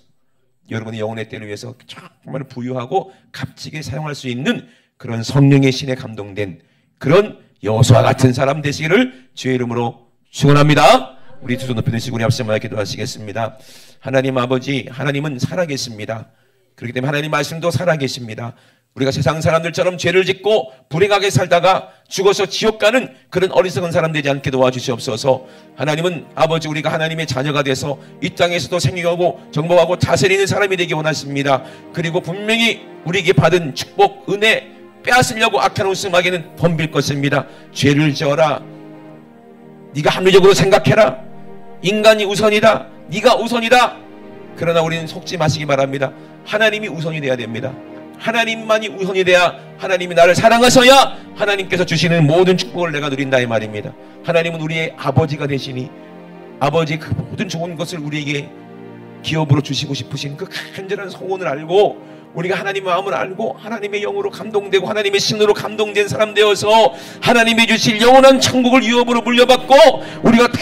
[SPEAKER 1] 여러분의 영혼의 때를 위해서 정말 부유하고 값지게 사용할 수 있는 그런 성령의 신에 감동된 그런 여호수아 같은 사람 되시기를 주의 이름으로 축원합니다. 우리 두 손 높이 드시고 우리 앞서 마음 기도하시겠습니다. 하나님 아버지, 하나님은 살아계십니다. 그렇기 때문에 하나님 말씀도 살아계십니다. 우리가 세상 사람들처럼 죄를 짓고 불행하게 살다가 죽어서 지옥 가는 그런 어리석은 사람 되지 않게 도와주시옵소서. 하나님은 아버지, 우리가 하나님의 자녀가 돼서 이 땅에서도 생명하고 정복하고 다스리는 사람이 되기 원하십니다. 그리고 분명히 우리에게 받은 축복, 은혜 빼앗으려고 악한 웃음하게는 덤빌 것입니다. 죄를 지어라. 네가 합리적으로 생각해라. 인간이 우선이다. 네가 우선이다. 그러나 우리는 속지 마시기 바랍니다. 하나님이 우선이 돼야 됩니다. 하나님만이 우선이 돼야 하나님이 나를 사랑하셔야 하나님께서 주시는 모든 축복을 내가 누린다 이 말입니다. 하나님은 우리의 아버지가 되시니 아버지 그 모든 좋은 것을 우리에게 기업으로 주시고 싶으신 그 간절한 소원을 알고 우리가 하나님의 마음을 알고 하나님의 영으로 감동되고 하나님의 신으로 감동된 사람 되어서 하나님이 주실 영원한 천국을 유업으로 물려받고 우리가 다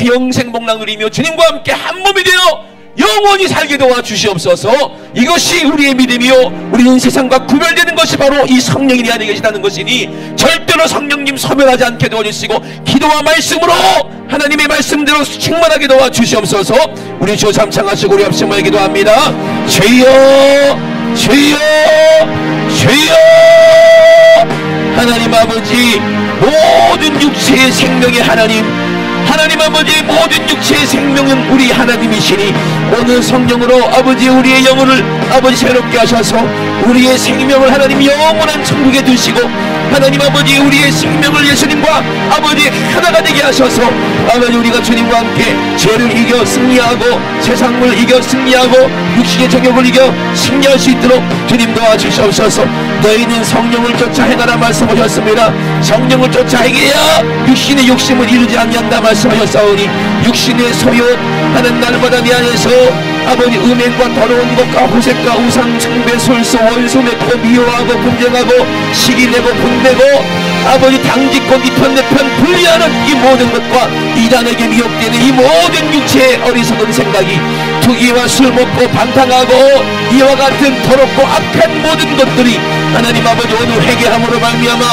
[SPEAKER 1] 영생복락 누리며 주님과 함께 한 몸이 되어 영원히 살게 도와주시옵소서. 이것이 우리의 믿음이요 우리는 세상과 구별되는 것이 바로 이 성령이 내 안에 계시다는 것이니 절대로 성령님 소멸하지 않게 도와주시고 기도와 말씀으로 하나님의 말씀대로 충만하게 도와주시옵소서. 우리 주 잠창하시고 우리 앞서 모여 기도합니다. 주여 주여 주여. 하나님 아버지, 모든 육체의 생명의 하나님 아버지, 모든 육체의 생명은 우리 하나님이시니 오늘 성령으로 아버지 우리의 영혼을 아버지 새롭게 하셔서 우리의 생명을 하나님 영원한 천국에 두시고 하나님 아버지 우리의 생명을 예수님과 아버지 하나가 되게 하셔서 아버지 우리가 주님과 함께 죄를 이겨 승리하고 세상을 이겨 승리하고 육신의 정욕을 이겨 승리할 수 있도록 주님 도와주시옵소서. 너희는 성령을 쫓아 행하라 말씀하셨습니다. 성령을 쫓아 행해야 육신의 욕심을 이루지 않는다 말씀하셨사오니 육신의 소욕 하는 날마다 내 안에서 아버지 음행과 더러운 것과 호색과 우상 숭배 술수 원수 맺고 미워하고 분쟁하고 시기내고 분배고 아버지 당짓고 니편 내편 분리하는 이 모든 것과 이단에게 미혹되는 이 모든 육체의 어리석은 생각이 투기와 술 먹고 반탕하고 이와 같은 더럽고 악한 모든 것들이 하나님 아버지 오늘 회개함으로 말미암아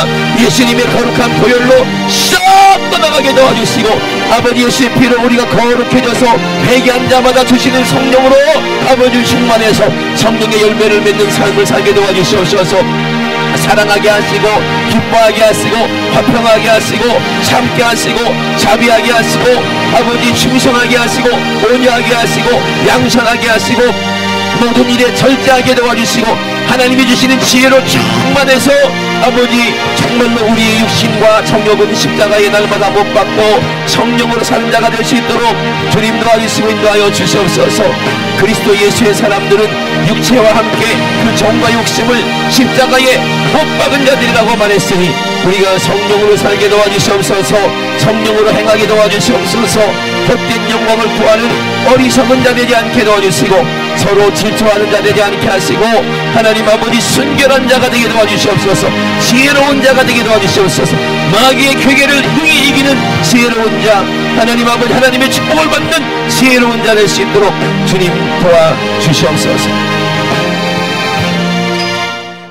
[SPEAKER 1] 예수님의 거룩한 보혈로 싹 떠나가게 도와주시고 아버지 예수의 피로 우리가 거룩해져서 회개한 자마다 주시는 성령으로 아버지 충만해서 성령의 열매를 맺는 삶을 살게 도와주시옵소서. 사랑하게 하시고 기뻐하게 하시고 화평하게 하시고 참게 하시고 자비하게 하시고 아버지 충성하게 하시고 온유하게 하시고 양선하게 하시고 모든 일에 절제하게 도와주시고 하나님이 주시는 지혜로 충만해서 아버지 정말로 우리의 육신과 정욕은 십자가의 날마다 못 받고 성령으로 사는 자가 될 수 있도록 주님 도와주시고 인도하여 주시옵소서. 그리스도 예수의 사람들은 육체와 함께 그 정과 욕심을 십자가에 못 박은 자들이라고 말했으니 우리가 성령으로 살게 도와주시옵소서. 성령으로 행하게 도와주시옵소서. 헛된 영광을 구하는 어리석은 자 되지 않게 도와주시고 서로 질투하는 자 되지 않게 하시고 하나님 아버지 순결한 자가 되게 도와주시옵소서. 지혜로운 자가 되게 도와주시옵소서. 마귀의 괴계를 능히 이기는 지혜로운 자 하나님 아버지 하나님의 축복을 받는 지혜로운 자 될 수 있도록 주님 도와주시옵소서.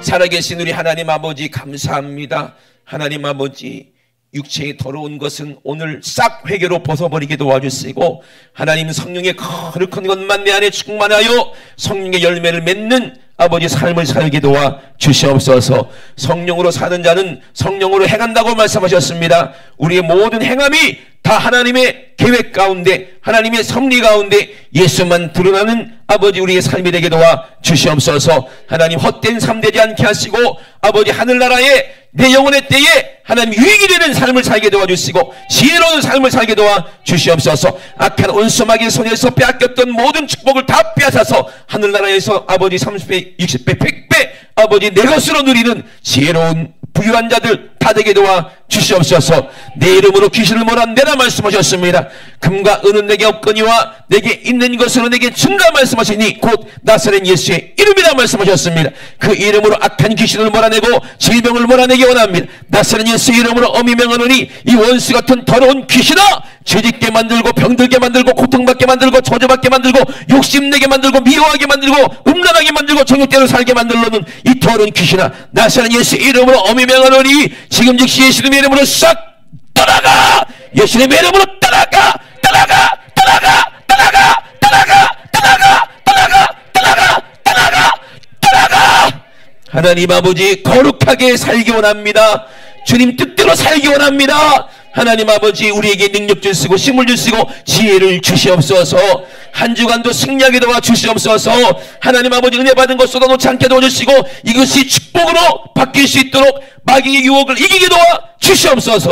[SPEAKER 1] 살아계신 우리 하나님 아버지 감사합니다. 하나님 아버지 육체의 더러운 것은 오늘 싹 회개로 벗어버리게 도와주시고 하나님 성령의 거룩한 것만 내 안에 충만하여 성령의 열매를 맺는 아버지 삶을 살게 도와 주시옵소서. 성령으로 사는 자는 성령으로 행한다고 말씀하셨습니다. 우리의 모든 행함이 다 하나님의 계획 가운데 하나님의 섭리 가운데 예수만 드러나는 아버지 우리의 삶이 되게 도와 주시옵소서. 하나님 헛된 삶 되지 않게 하시고 아버지 하늘나라에 내 영혼의 때에 하나님 유익이 되는 삶을 살게 도와주시고 지혜로운 삶을 살게 도와 주시옵소서. 악한 온수마귀의 손에서 빼앗겼던 모든 축복을 다 빼앗아서 하늘나라에서 아버지 30배 60배 100배 아버지 내 것으로 누리는 지혜로운 부유한 자들 다 되게 도와 주시옵소서. 내 이름으로 귀신을 몰아내라 말씀하셨습니다. 금과 은은 내게 없거니와 내게 있는 것으로 내게 준다 말씀하시니 곧 나사렛 예수의 이름이라 말씀하셨습니다. 그 이름으로 악한 귀신을 몰아내고 질병을 몰아내기 원합니다. 나사렛 예수의 이름으로 엄히 명하노니 이 원수 같은 더러운 귀신아, 죄짓게 만들고 병들게 만들고 고통받게 만들고 저주받게 만들고 욕심내게 만들고 미워하게 만들고 음란하게 만들고 정욕대로 살게 만들려는 이 더러운 귀신아, 나사렛 예수 이름으로 엄히 명하노니 지금 즉시 예수님의 이름으로 싹 떠나가! 예수님의 이름으로 떠나가! 떠나가! 떠나가! 떠나가! 떠나가! 떠나가! 떠나가! 떠나가! 떠나가! 떠나가! 하나님 아버지, 거룩하게 살기 원합니다. 주님 뜻대로 살기 원합니다. 하나님 아버지, 우리에게 능력 주시고 힘을 주시고 지혜를 주시옵소서. 한 주간도 승리하게 도와 주시옵소서. 하나님 아버지, 은혜 받은 것 쏟아놓지 않게 도와주시고 이것이 축복으로 바뀔 수 있도록 마귀의 유혹을 이기게 도와 주시옵소서.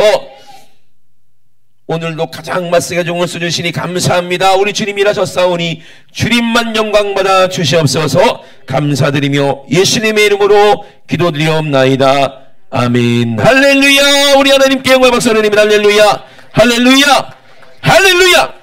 [SPEAKER 1] 오늘도 가장 맞서게 종을 써주시니 감사합니다. 우리 주님 일하셨사오니 주님만 영광받아 주시옵소서. 감사드리며 예수님의 이름으로 기도드리옵나이다. 아멘. 할렐루야. 우리 하나님께 영광 박수 드립니다. 할렐루야. 할렐루야. 할렐루야.